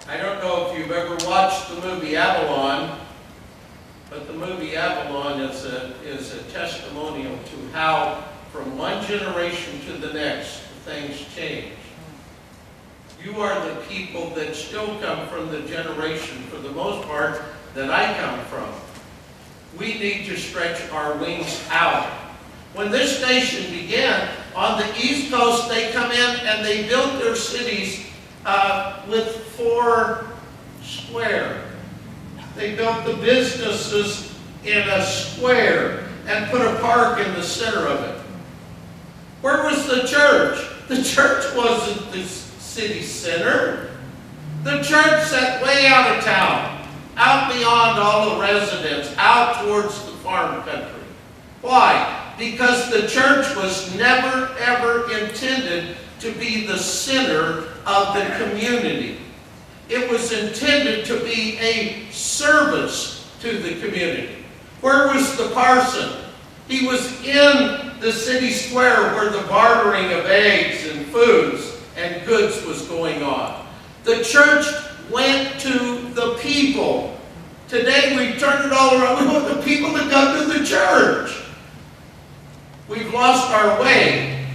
I don't know if you've ever watched the movie Avalon, but the movie Avalon is a testimonial to how, from one generation to the next, things change. You are the people that still come from the generation, for the most part, that I come from. We need to stretch our wings out. When this nation began, on the East Coast, they come in and they built their cities with 4 square. They built the businesses in a square and put a park in the center of it. Where was the church? The church wasn't the city center. The church sat way out of town, out beyond all the residents, out towards the farm country. Why? Because the church was never, ever intended to be the center of the community. It was intended to be a service to the community. Where was the parson? He was in the city square where the bartering of eggs and foods and goods was going on. The church went to the people. Today we turn it all around. We want the people to come to the church. We've lost our way.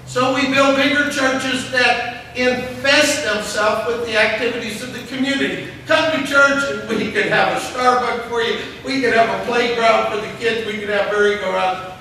So we build bigger churches that infest themselves with the activities of the community. Come to church and we can have a Starbucks for you. We can have a playground for the kids. We can have merry-go-rounds.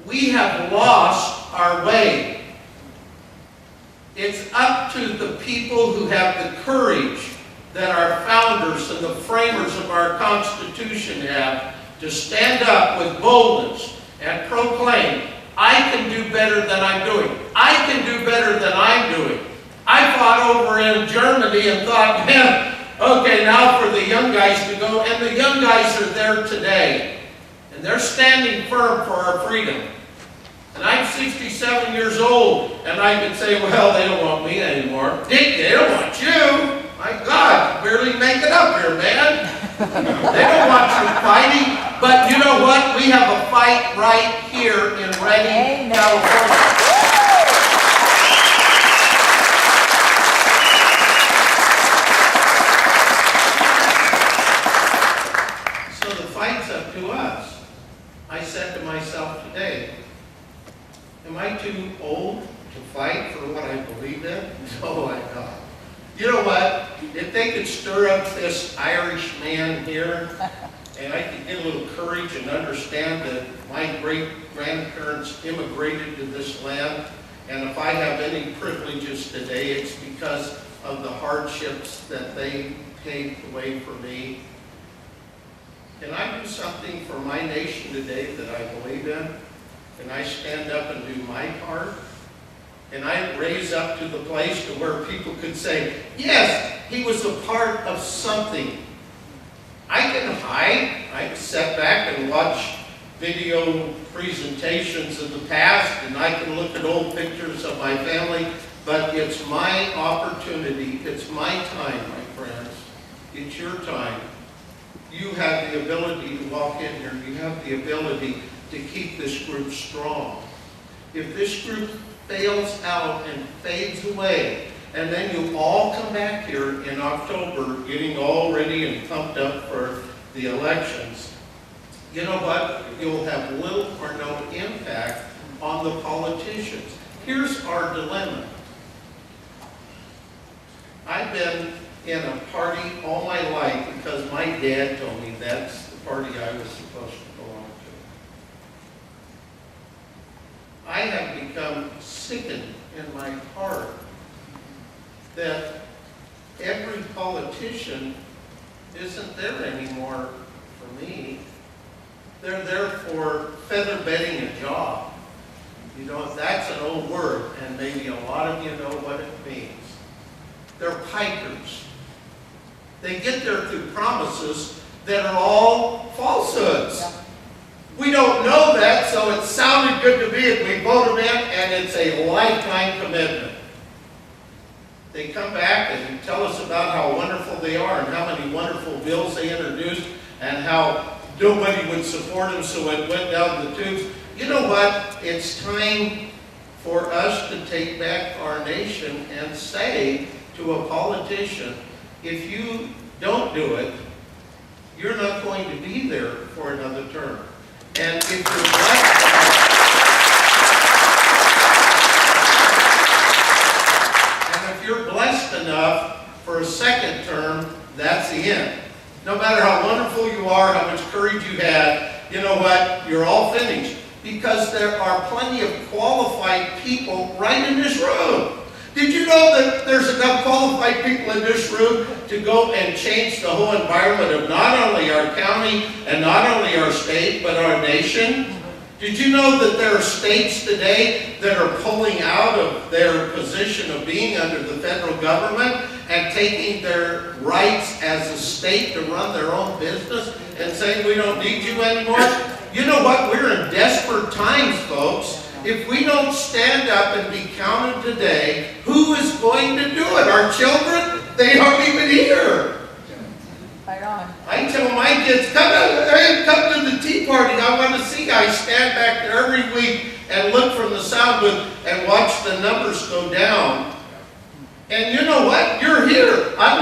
We have lost our way. It's up to the people who have the courage that our founders and the framers of our Constitution have to stand up with boldness and proclaim, I can do better than I'm doing. I can do better than I'm doing. I fought over in Germany and thought, man, okay, now for the young guys to go. And the young guys are there today. And they're standing firm for our freedom. And I'm 67 years old, and I can say, well, they don't want me anymore. Dick, they don't want you. My God, barely make it up here, man. They don't want you fighting. But you know what? We have a fight right here in Redding, California. So the fight's up to us. I said to myself today, am I too old to fight for what I believe in? No, I'm not. You know what? If they could stir up this Irish man here, and I could get a little courage and understand that my great-grandparents immigrated to this land, and if I have any privileges today, it's because of the hardships that they paved the way for me. Can I do something for my nation today that I believe in? Can I stand up and do my part? Can I raise up to the place to where people could say, yes, he was a part of something. I can hide. I can sit back and watch video presentations of the past, and I can look at old pictures of my family, but it's my opportunity. It's my time, my friends. It's your time. You have the ability to walk in here. You have the ability to keep this group strong. If this group fails out and fades away, and then you all come back here in October getting all ready and pumped up for the elections, you know what? You'll have little or no impact on the politicians. Here's our dilemma. I've been in a party all my life because my dad told me that's the party I was supposed to belong to. I have become sickened in my heart that every politician isn't there anymore for me. They're there for feather bedding a job. You know, that's an old word, and maybe a lot of you know what it means. They're pikers. They get there through promises that are all falsehoods. Yeah. We don't know that, so it sounded good to me if we vote them in, and it's a lifetime commitment. They come back and tell us about how wonderful they are and how many wonderful bills they introduced and how nobody would support them, so it went down the tubes. You know what? It's time for us to take back our nation and say to a politician, if you don't do it, you're not going to be there for another term. And if you're blessed enough for a second term, that's the end. No matter how wonderful you are, how much courage you had, you know what? You're all finished. Because there are plenty of qualified people right in this room. Did you know that there's enough qualified people in this room to go and change the whole environment of not only our county and not only our state, but our nation? Did you know that there are states today that are pulling out of their position of being under the federal government and taking their rights as a state to run their own business and saying we don't need you anymore? You know what? We're in desperate times, folks. If we don't stand up and be counted today, who is going to do it? Our children? They aren't even here. Right on. I tell my kids, come to the tea party. I want to see. I stand back there every week and look from the sound booth and watch the numbers go down. And you know what? You're here. I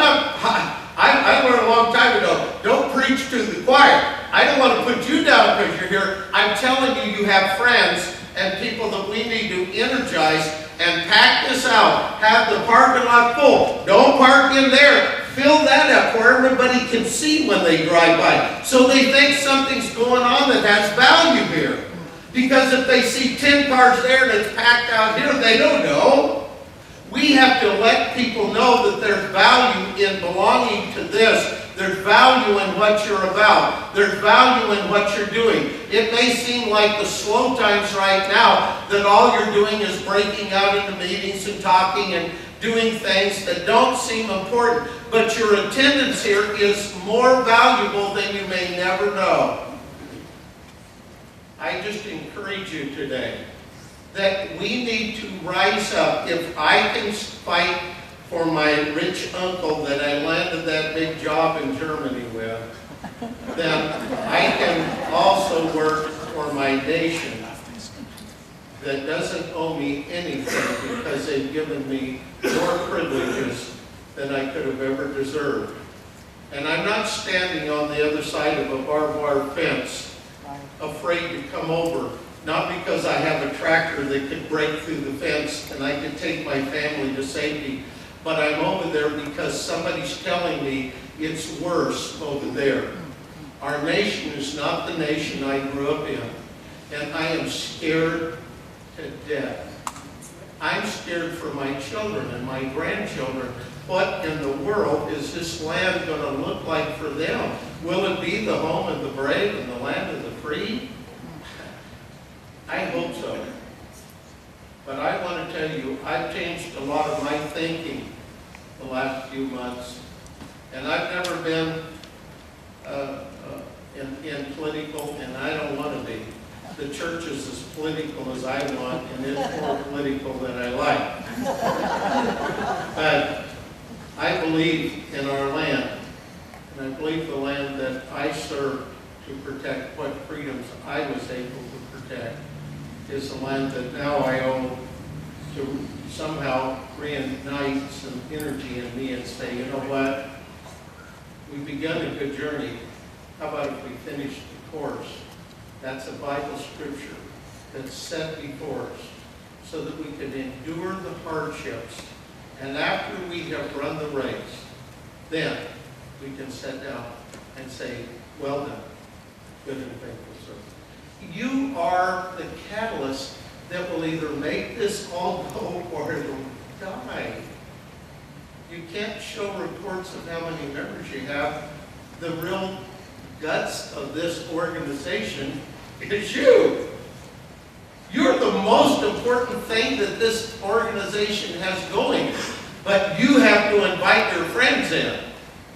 learned a long time ago, don't preach to the choir. I don't want to put you down because you're here. I'm telling you, you have friends and people that we need to energize and pack this out. Have the parking lot full. Don't park in there. Fill that up where everybody can see when they drive by. So they think something's going on that has value here. Because if they see 10 cars there and it's packed out here, they don't know. We have to let people know that there's value in belonging to this. There's value in what you're about. There's value in what you're doing. It may seem like the slow times right now that all you're doing is breaking out into meetings and talking and doing things that don't seem important. But your attendance here is more valuable than you may never know. I just encourage you today that we need to rise up. If I can fight for my rich uncle that I landed that big job in Germany with, then I can also work for my nation that doesn't owe me anything because they've given me more privileges than I could have ever deserved. And I'm not standing on the other side of a barbed wire fence, afraid to come over. Not because I have a tractor that could break through the fence and I could take my family to safety, but I'm over there because somebody's telling me it's worse over there. Our nation is not the nation I grew up in, and I am scared to death. I'm scared for my children and my grandchildren. What in the world is this land going to look like for them? Will it be the home of the brave and the land of the free? I hope so. But I want to tell you, I've changed a lot of my thinking the last few months. And I've never been in political, and I don't want to be. The church is as political as I want, and it's more political than I like. But I believe in our land, and I believe the land that I serve to protect what freedoms I was able to protect is a land that now I owe to somehow reignite some energy in me and say, you know what, we've begun a good journey. How about if we finish the course? That's a Bible scripture that's set before us so that we can endure the hardships. And after we have run the race, then we can sit down and say, well done, good and faithful servant. You are the catalyst that will either make this all go or it will die. You can't show reports of how many members you have. The real guts of this organization is you. You're the most important thing that this organization has going. But you have to invite your friends in.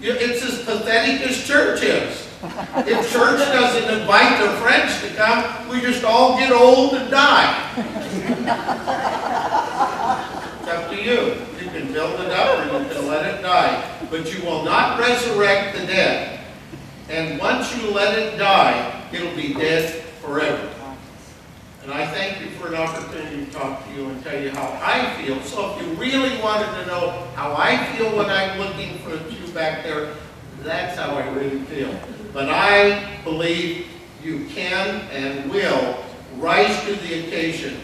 It's as pathetic as church is. If church doesn't invite their friends to come, we just all get old and die. It's up to you. You can build it up or you can let it die. But you will not resurrect the dead. And once you let it die, it'll be dead forever. And I thank you for an opportunity to talk to you and tell you how I feel. So if you really wanted to know how I feel when I'm looking for you back there, that's how I really feel. But I believe you can and will rise to the occasion.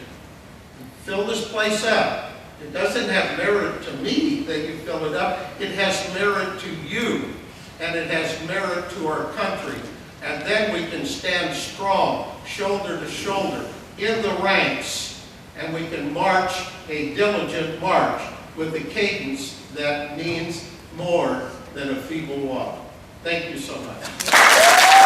Fill this place up. It doesn't have merit to me that you fill it up. It has merit to you, and it has merit to our country. And then we can stand strong, shoulder to shoulder, in the ranks, and we can march a diligent march with a cadence that means more than a feeble walk. Thank you so much.